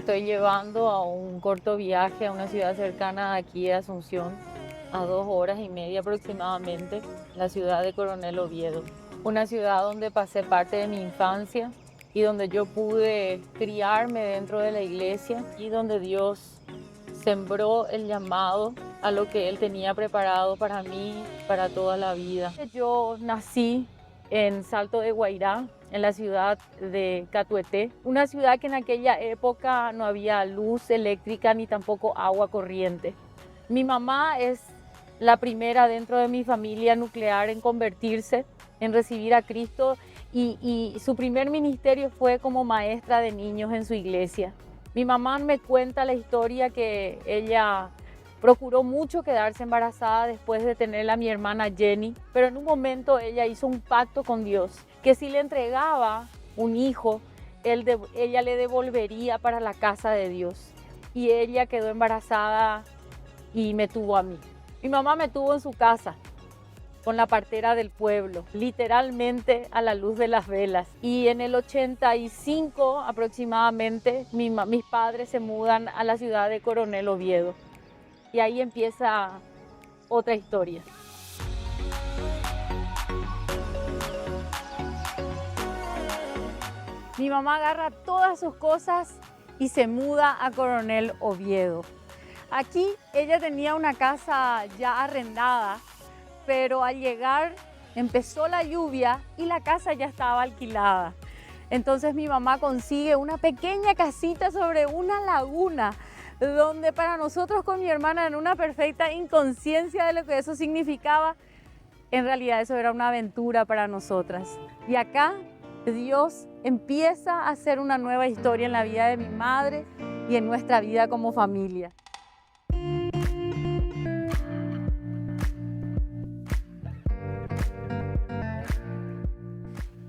estoy llevando a un corto viaje a una ciudad cercana de aquí de Asunción, a 2 horas y media aproximadamente, la ciudad de Coronel Oviedo. Una ciudad donde pasé parte de mi infancia y donde yo pude criarme dentro de la iglesia y donde Dios sembró el llamado a lo que Él tenía preparado para mí, para toda la vida. Yo nací en Salto de Guairá, en la ciudad de Catueté, una ciudad que en aquella época no había luz eléctrica ni tampoco agua corriente. Mi mamá es la primera dentro de mi familia nuclear en convertirse, en recibir a Cristo y su primer ministerio fue como maestra de niños en su iglesia. Mi mamá me cuenta la historia que ella procuró mucho quedarse embarazada después de tener a mi hermana Jenny, pero en un momento ella hizo un pacto con Dios, que si le entregaba un hijo, ella le devolvería para la casa de Dios. Y ella quedó embarazada y me tuvo a mí. Mi mamá me tuvo en su casa, con la partera del pueblo, literalmente a la luz de las velas. Y en el 85 aproximadamente, mis padres se mudan a la ciudad de Coronel Oviedo. Y ahí empieza otra historia. Mi mamá agarra todas sus cosas y se muda a Coronel Oviedo. Aquí ella tenía una casa ya arrendada, pero al llegar empezó la lluvia y la casa ya estaba alquilada. Entonces mi mamá consigue una pequeña casita sobre una laguna, donde para nosotros con mi hermana, en una perfecta inconsciencia de lo que eso significaba, en realidad eso era una aventura para nosotras. Y acá Dios empieza a hacer una nueva historia en la vida de mi madre y en nuestra vida como familia.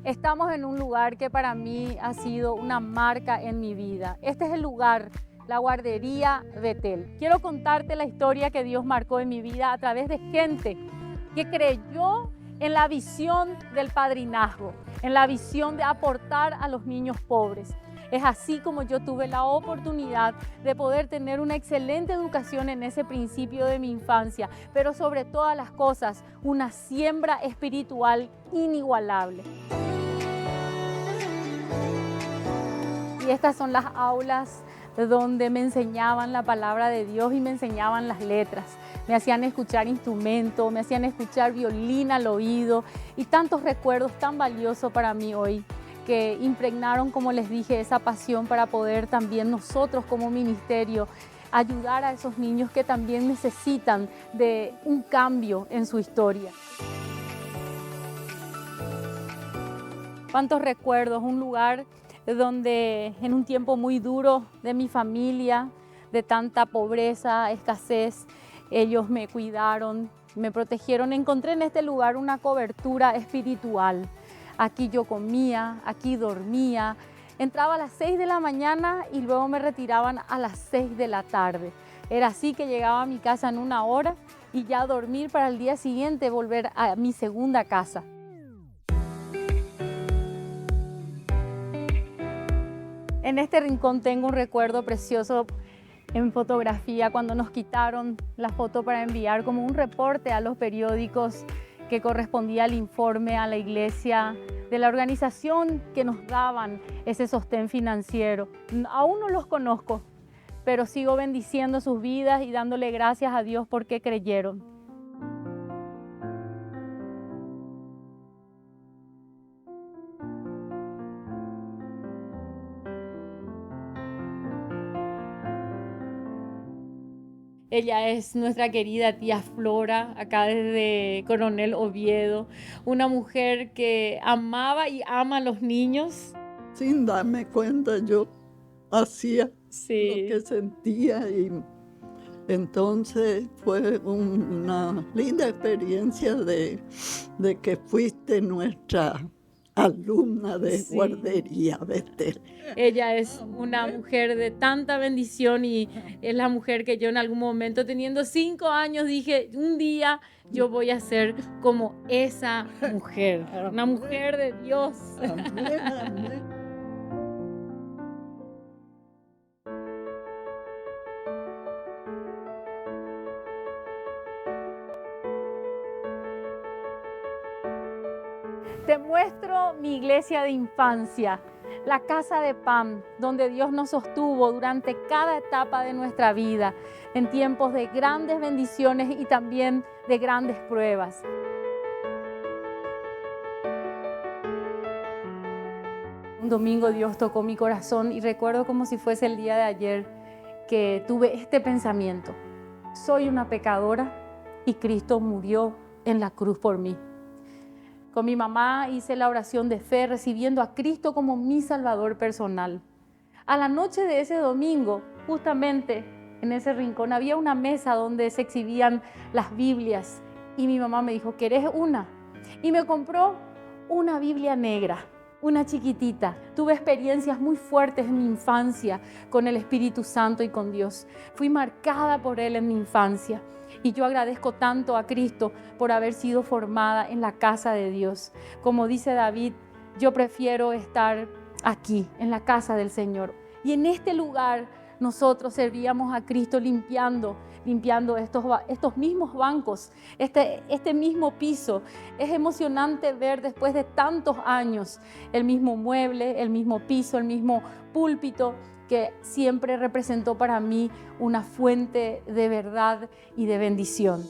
Estamos en un lugar que para mí ha sido una marca en mi vida. Este es el lugar, la guardería Betel. Quiero contarte la historia que Dios marcó en mi vida a través de gente que creyó en la visión del padrinazgo, en la visión de aportar a los niños pobres. Es así como yo tuve la oportunidad de poder tener una excelente educación en ese principio de mi infancia, pero sobre todas las cosas, una siembra espiritual inigualable. Y estas son las aulas donde me enseñaban la palabra de Dios y me enseñaban las letras. Me hacían escuchar instrumentos, me hacían escuchar violín al oído y tantos recuerdos tan valiosos para mí hoy que impregnaron, como les dije, esa pasión para poder también nosotros como ministerio ayudar a esos niños que también necesitan de un cambio en su historia. Cuántos recuerdos, un lugar donde en un tiempo muy duro de mi familia, de tanta pobreza, escasez, ellos me cuidaron, me protegieron. Encontré en este lugar una cobertura espiritual. Aquí yo comía, aquí dormía. Entraba a las 6 de la mañana y luego me retiraban a las 6 de la tarde. Era así que llegaba a mi casa en 1 hora y ya a dormir para el día siguiente volver a mi segunda casa. En este rincón tengo un recuerdo precioso en fotografía cuando nos quitaron la foto para enviar como un reporte a los periódicos que correspondía al informe a la iglesia de la organización que nos daban ese sostén financiero. Aún no los conozco, pero sigo bendiciendo sus vidas y dándole gracias a Dios porque creyeron. Ella es nuestra querida tía Flora, acá desde Coronel Oviedo, una mujer que amaba y ama a los niños. Sin darme cuenta, yo hacía lo que Sí. sentía y entonces fue una linda experiencia de que fuiste nuestra alumna de Sí. guardería, Betel. Ella es una mujer de tanta bendición y es la mujer que yo en algún momento, teniendo 5 años, dije, un día yo voy a ser como esa mujer, una mujer de Dios. Amén, amén. Te muestro mi iglesia de infancia, la casa de Pam, donde Dios nos sostuvo durante cada etapa de nuestra vida, en tiempos de grandes bendiciones y también de grandes pruebas. Un domingo Dios tocó mi corazón y recuerdo como si fuese el día de ayer que tuve este pensamiento: soy una pecadora y Cristo murió en la cruz por mí. Con mi mamá hice la oración de fe, recibiendo a Cristo como mi Salvador personal. A la noche de ese domingo, justamente en ese rincón, había una mesa donde se exhibían las Biblias y mi mamá me dijo: ¿querés una? Y me compró una Biblia negra, una chiquitita. Tuve experiencias muy fuertes en mi infancia con el Espíritu Santo y con Dios. Fui marcada por Él en mi infancia. Y yo agradezco tanto a Cristo por haber sido formada en la casa de Dios. Como dice David, yo prefiero estar aquí, en la casa del Señor. Y en este lugar nosotros servíamos a Cristo limpiando estos mismos bancos, este mismo piso. Es emocionante ver después de tantos años el mismo mueble, el mismo piso, el mismo púlpito, que siempre representó para mí una fuente de verdad y de bendición.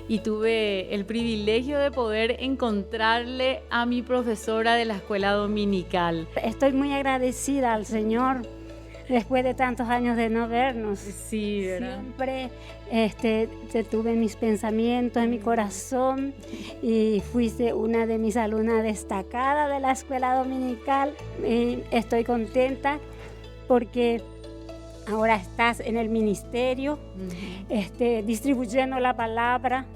Y tuve el privilegio de poder encontrarle a mi profesora de la escuela dominical. Estoy muy agradecida al Señor después de tantos años de no vernos. Sí, ¿verdad? Siempre te tuve en mis pensamientos, en mi corazón, y fuiste una de mis alumnas destacadas de la escuela dominical. Y estoy contenta porque ahora estás en el ministerio, distribuyendo la palabra,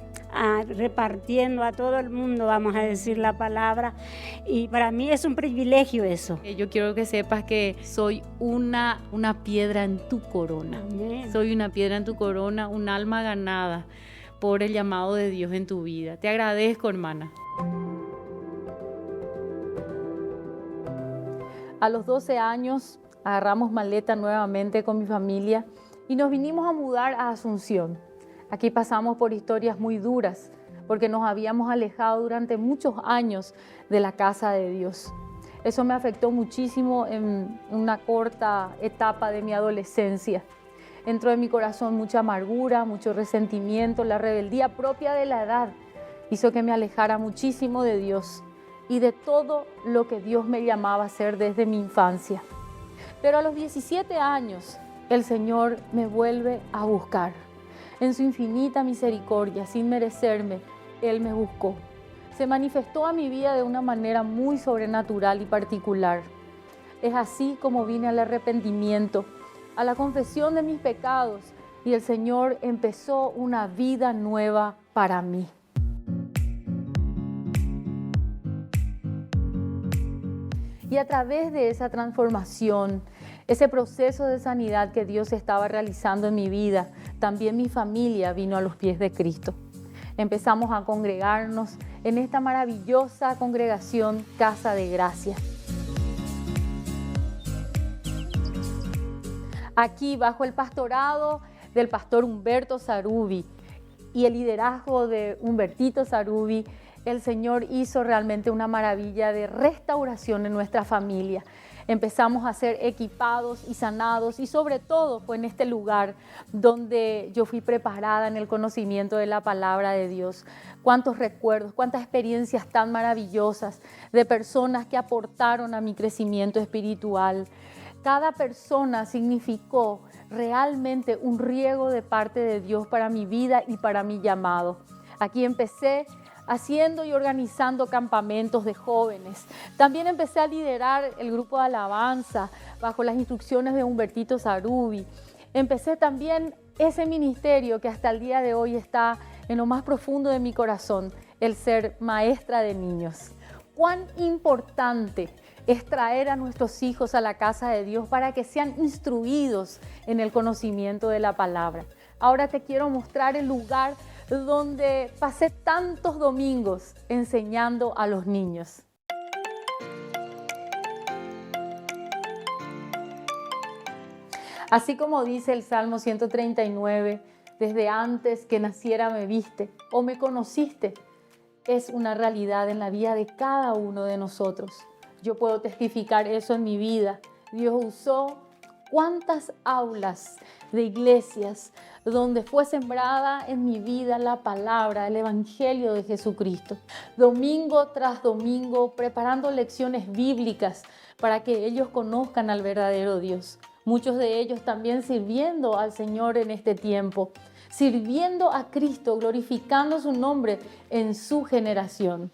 repartiendo a todo el mundo, vamos a decir, la palabra, y para mí es un privilegio eso. Yo quiero que sepas que soy una piedra en tu corona. Amén. Soy una piedra en tu corona, un alma ganada por el llamado de Dios en tu vida. Te agradezco, hermana. A los 12 años agarramos maleta nuevamente con mi familia y nos vinimos a mudar a Asunción. Aquí pasamos por historias muy duras porque nos habíamos alejado durante muchos años de la casa de Dios. Eso me afectó muchísimo en una corta etapa de mi adolescencia. Entró en mi corazón mucha amargura, mucho resentimiento. La rebeldía propia de la edad hizo que me alejara muchísimo de Dios y de todo lo que Dios me llamaba a hacer desde mi infancia. Pero a los 17 años, el Señor me vuelve a buscar. En su infinita misericordia, sin merecerme, Él me buscó. Se manifestó a mi vida de una manera muy sobrenatural y particular. Es así como vine al arrepentimiento, a la confesión de mis pecados, y el Señor empezó una vida nueva para mí. Y a través de esa transformación, ese proceso de sanidad que Dios estaba realizando en mi vida, también mi familia vino a los pies de Cristo. Empezamos a congregarnos en esta maravillosa congregación Casa de Gracia. Aquí, bajo el pastorado del pastor Humberto Sarubi y el liderazgo de Humbertito Sarubi, el Señor hizo realmente una maravilla de restauración en nuestra familia. Empezamos a ser equipados y sanados, y sobre todo fue en este lugar donde yo fui preparada en el conocimiento de la palabra de Dios. Cuántos recuerdos, cuántas experiencias tan maravillosas de personas que aportaron a mi crecimiento espiritual. Cada persona significó realmente un riego de parte de Dios para mi vida y para mi llamado. Aquí empecé haciendo y organizando campamentos de jóvenes. También empecé a liderar el grupo de alabanza bajo las instrucciones de Humbertito Sarubi. Empecé también ese ministerio que hasta el día de hoy está en lo más profundo de mi corazón, el ser maestra de niños. Cuán importante es traer a nuestros hijos a la casa de Dios para que sean instruidos en el conocimiento de la palabra. Ahora te quiero mostrar el lugar donde pasé tantos domingos enseñando a los niños. Así como dice el Salmo 139, desde antes que naciera me viste o me conociste, es una realidad en la vida de cada uno de nosotros. Yo puedo testificar eso en mi vida. Dios usó cuántas aulas de iglesias donde fue sembrada en mi vida la palabra, el evangelio de Jesucristo. Domingo tras domingo, preparando lecciones bíblicas para que ellos conozcan al verdadero Dios. Muchos de ellos también sirviendo al Señor en este tiempo, sirviendo a Cristo, glorificando su nombre en su generación.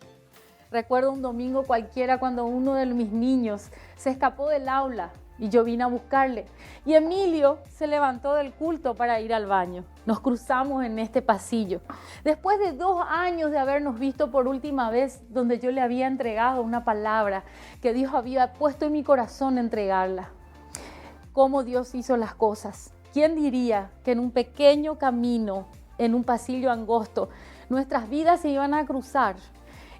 Recuerdo un domingo cualquiera cuando uno de mis niños se escapó del aula y yo vine a buscarle. Y Emilio se levantó del culto para ir al baño. Nos cruzamos en este pasillo. Después de 2 años de habernos visto por última vez, donde yo le había entregado una palabra que Dios había puesto en mi corazón entregarla. Cómo Dios hizo las cosas. ¿Quién diría que en un pequeño camino, en un pasillo angosto, nuestras vidas se iban a cruzar?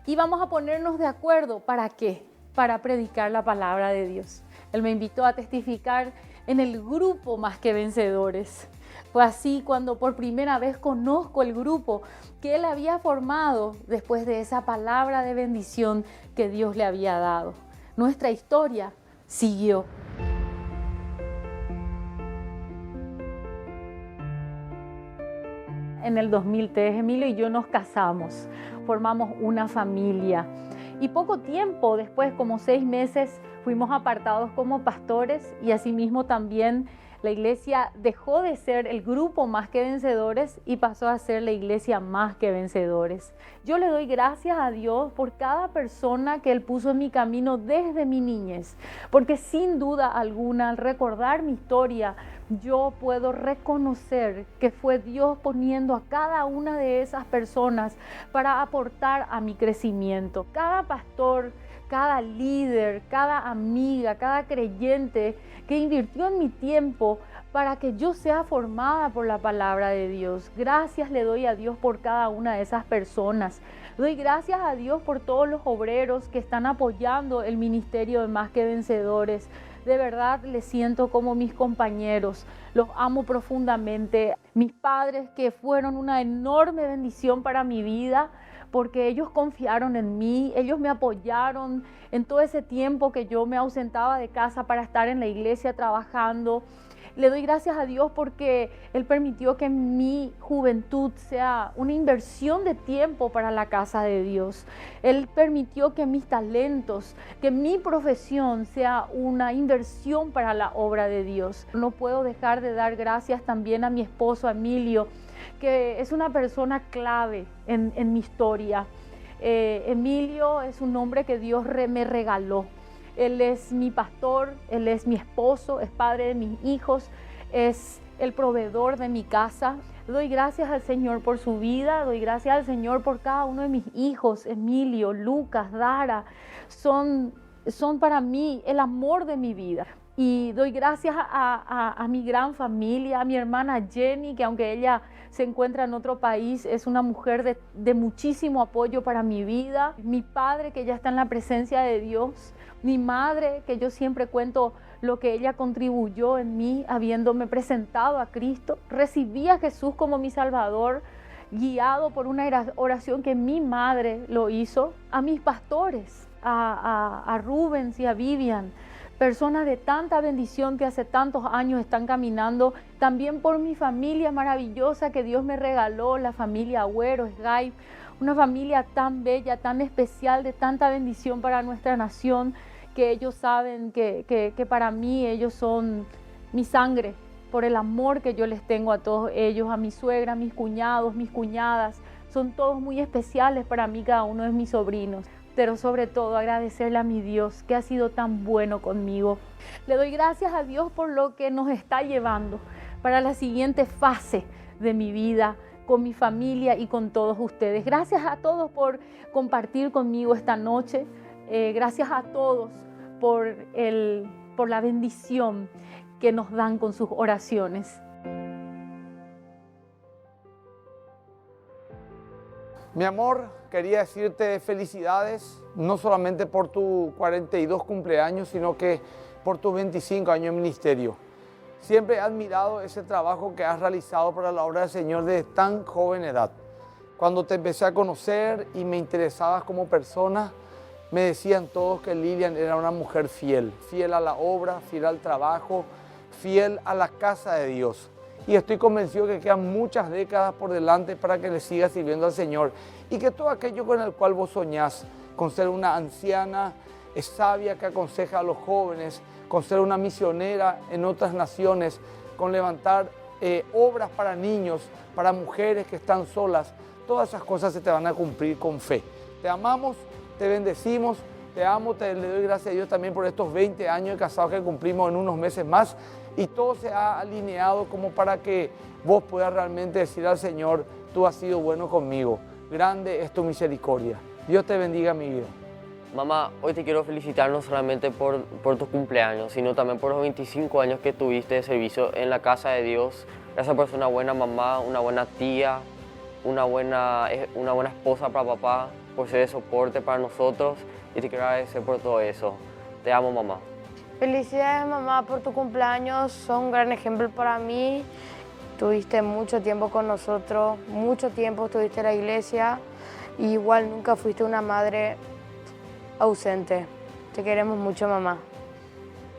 Íbamos a ponernos de acuerdo. ¿Para qué? Para predicar la palabra de Dios. Él me invitó a testificar en el grupo Más que Vencedores. Fue así cuando por primera vez conozco el grupo que él había formado después de esa palabra de bendición que Dios le había dado. Nuestra historia siguió. En el 2003, Emilio y yo nos casamos, formamos una familia. Y poco tiempo después, como 6 meses, fuimos apartados como pastores y asimismo también la iglesia dejó de ser el grupo Más que Vencedores y pasó a ser la iglesia Más que Vencedores. Yo le doy gracias a Dios por cada persona que Él puso en mi camino desde mi niñez, porque sin duda alguna al recordar mi historia, yo puedo reconocer que fue Dios poniendo a cada una de esas personas para aportar a mi crecimiento. Cada pastor, cada líder, cada amiga, cada creyente que invirtió en mi tiempo para que yo sea formada por la palabra de Dios. Gracias le doy a Dios por cada una de esas personas. Doy gracias a Dios por todos los obreros que están apoyando el ministerio de Más que Vencedores. De verdad les siento como mis compañeros, los amo profundamente. Mis padres que fueron una enorme bendición para mi vida, porque ellos confiaron en mí, ellos me apoyaron en todo ese tiempo que yo me ausentaba de casa para estar en la iglesia trabajando. Le doy gracias a Dios porque Él permitió que mi juventud sea una inversión de tiempo para la casa de Dios. Él permitió que mis talentos, que mi profesión sea una inversión para la obra de Dios. No puedo dejar de dar gracias también a mi esposo Emilio, que es una persona clave en mi historia. Emilio es un hombre que Dios me regaló. Él es mi pastor, él es mi esposo, es padre de mis hijos, es el proveedor de mi casa. Doy gracias al Señor por su vida, doy gracias al Señor por cada uno de mis hijos, Emilio, Lucas, Dara. Son para mí el amor de mi vida. Y doy gracias a mi gran familia, a mi hermana Jenny, que aunque ella se encuentra en otro país, es una mujer de muchísimo apoyo para mi vida. Mi padre, que ya está en la presencia de Dios. Mi madre, que yo siempre cuento lo que ella contribuyó en mí, habiéndome presentado a Cristo. Recibí a Jesús como mi Salvador, guiado por una oración que mi madre lo hizo. A mis pastores, a Rubens y a Vivian, personas de tanta bendición que hace tantos años están caminando. También por mi familia maravillosa que Dios me regaló, la familia Agüero, Skype, una familia tan bella, tan especial, de tanta bendición para nuestra nación, que ellos saben que para mí ellos son mi sangre, por el amor que yo les tengo a todos ellos, a mi suegra, a mis cuñados, mis cuñadas. Son todos muy especiales para mí, cada uno de mis sobrinos. Pero sobre todo agradecerle a mi Dios que ha sido tan bueno conmigo. Le doy gracias a Dios por lo que nos está llevando para la siguiente fase de mi vida, con mi familia y con todos ustedes. Gracias a todos por compartir conmigo esta noche. Gracias a todos por la bendición que nos dan con sus oraciones. Mi amor, quería decirte felicidades, no solamente por tu 42 cumpleaños, sino que por tus 25 años de ministerio. Siempre he admirado ese trabajo que has realizado para la obra del Señor desde tan joven edad. Cuando te empecé a conocer y me interesabas como persona, me decían todos que Lilian era una mujer fiel, fiel a la obra, fiel al trabajo, fiel a la casa de Dios. Y estoy convencido que quedan muchas décadas por delante para que le sigas sirviendo al Señor. Y que todo aquello con el cual vos soñás, con ser una anciana sabia que aconseja a los jóvenes, con ser una misionera en otras naciones, con levantar obras para niños, para mujeres que están solas, todas esas cosas se te van a cumplir con fe. Te amamos, te bendecimos, te amo, le doy gracias a Dios también por estos 20 años de casados que cumplimos en unos meses más y todo se ha alineado como para que vos puedas realmente decir al Señor, tú has sido bueno conmigo, grande es tu misericordia. Dios te bendiga mi vida. Mamá, hoy te quiero felicitar no solamente por tu cumpleaños, sino también por los 25 años que tuviste de servicio en la casa de Dios. Gracias por ser una buena mamá, una buena tía, una buena esposa para papá, por ser de soporte para nosotros y te quiero agradecer por todo eso. Te amo, mamá. Felicidades, mamá, por tu cumpleaños. Son un gran ejemplo para mí. Tuviste mucho tiempo con nosotros, mucho tiempo estuviste en la iglesia y igual nunca fuiste una madre ausente. Te queremos mucho, mamá.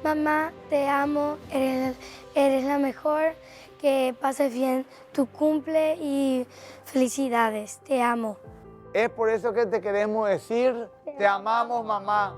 Mamá, te amo, eres la mejor, que pases bien tu cumple y felicidades, te amo. Es por eso que te queremos decir, te amamos, mamá.